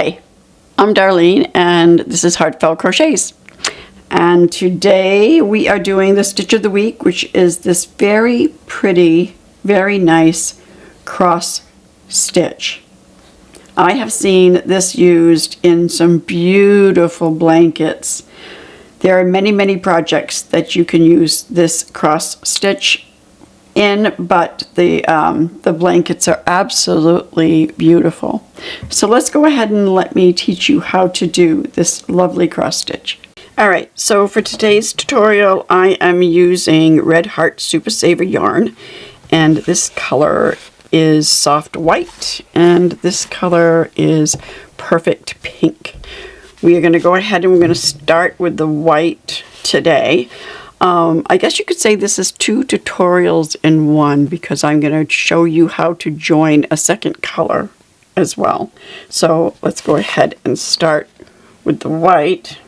Hi, I'm Darlene and this is Heartfelt Crochets. And today we are doing the stitch of the week, which is this very pretty, very nice cross stitch. I have seen this used in some beautiful blankets. There are many projects that you can use this cross stitch in, but the blankets are absolutely beautiful. So let's go ahead and let me teach you how to do this lovely cross stitch. Alright, so for today's tutorial I am using Red Heart Super Saver yarn, and this color is soft white and this color is perfect pink. We are going to go ahead and we're going to start with the white today. I guess you could say this is two tutorials in one, because I'm going to show you how to join a second color as well. So let's go ahead and start with the white.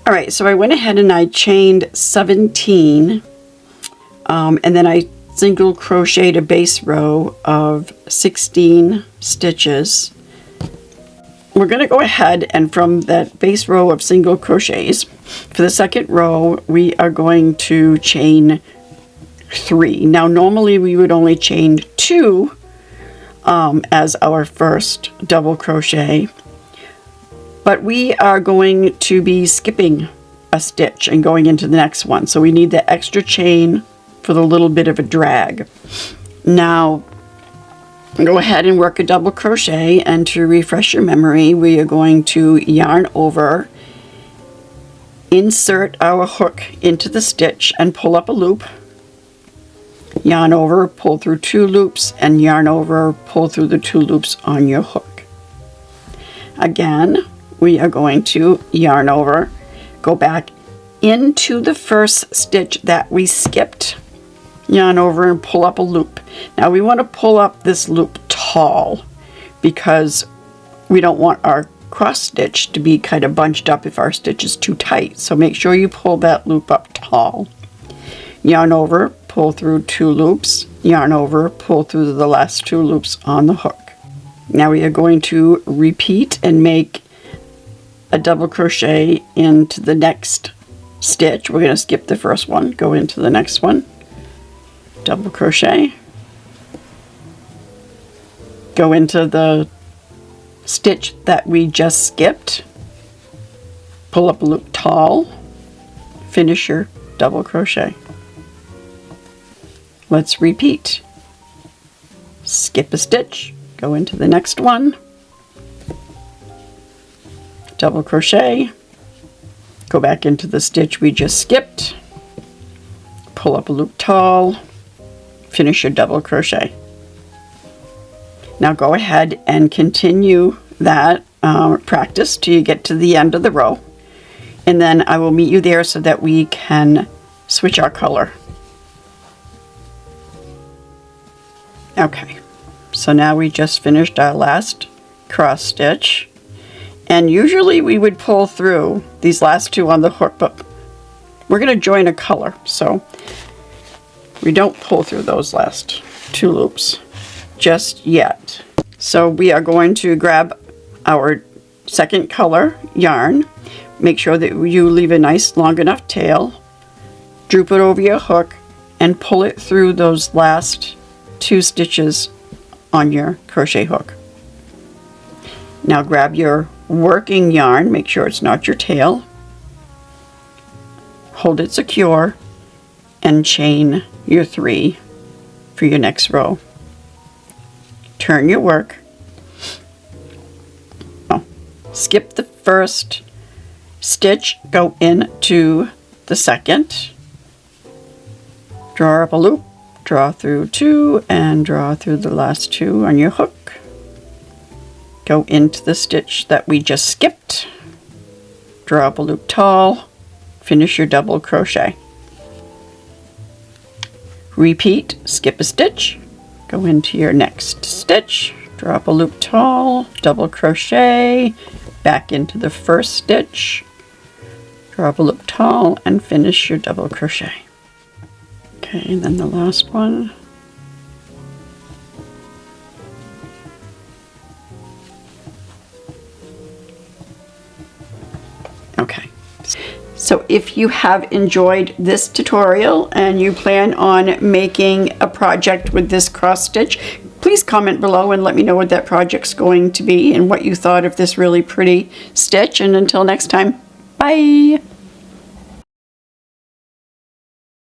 Alright, so I went ahead and I chained 17 and then I single crocheted a base row of 16 stitches. We're going to go ahead and from that base row of single crochets, for the second row we are going to chain 3. Now normally we would only chain 2 as our first double crochet, but we are going to be skipping a stitch and going into the next one, so we need the extra chain for the little bit of a drag. Now go ahead and work a double crochet, and to refresh your memory we are going to yarn over, insert our hook into the stitch and pull up a loop, yarn over, pull through 2 loops, and yarn over, pull through the 2 loops on your hook. Again, we are going to yarn over, go back into the first stitch that we skipped, yarn over and pull up a loop. Now we want to pull up this loop tall because we don't want our cross stitch to be kind of bunched up if our stitch is too tight. So make sure you pull that loop up tall. Yarn over, pull through 2 loops, yarn over, pull through the last 2 loops on the hook. Now we are going to repeat and make a double crochet into the next stitch. We're going to skip the first one, go into the next one. Double crochet, go into the stitch that we just skipped, pull up a loop tall, finish your double crochet. Let's repeat. Skip a stitch, go into the next one, double crochet, go back into the stitch we just skipped, pull up a loop tall, finish your double crochet. Now go ahead and continue that practice till you get to the end of the row, and then I will meet you there so that we can switch our color. Okay, so now we just finished our last cross stitch, and usually we would pull through these last 2 on the hook, but we're going to join a color, so we don't pull through those last 2 loops just yet. So we are going to grab our second color yarn, make sure that you leave a nice long enough tail, droop it over your hook, and pull it through those last 2 stitches on your crochet hook. Now grab your working yarn, make sure it's not your tail, hold it secure, and chain your 3 for your next row. Turn your work. Skip the first stitch, go into the second, draw up a loop, draw through 2, and draw through the last 2 on your hook. Go into the stitch that we just skipped, draw up a loop tall, finish your double crochet. Repeat, skip a stitch, go into your next stitch, draw up a loop tall, double crochet, back into the first stitch, draw up a loop tall, and finish your double crochet. Okay, and then the last one. So if you have enjoyed this tutorial and you plan on making a project with this cross stitch, please comment below and let me know what that project's going to be and what you thought of this really pretty stitch. And until next time, bye!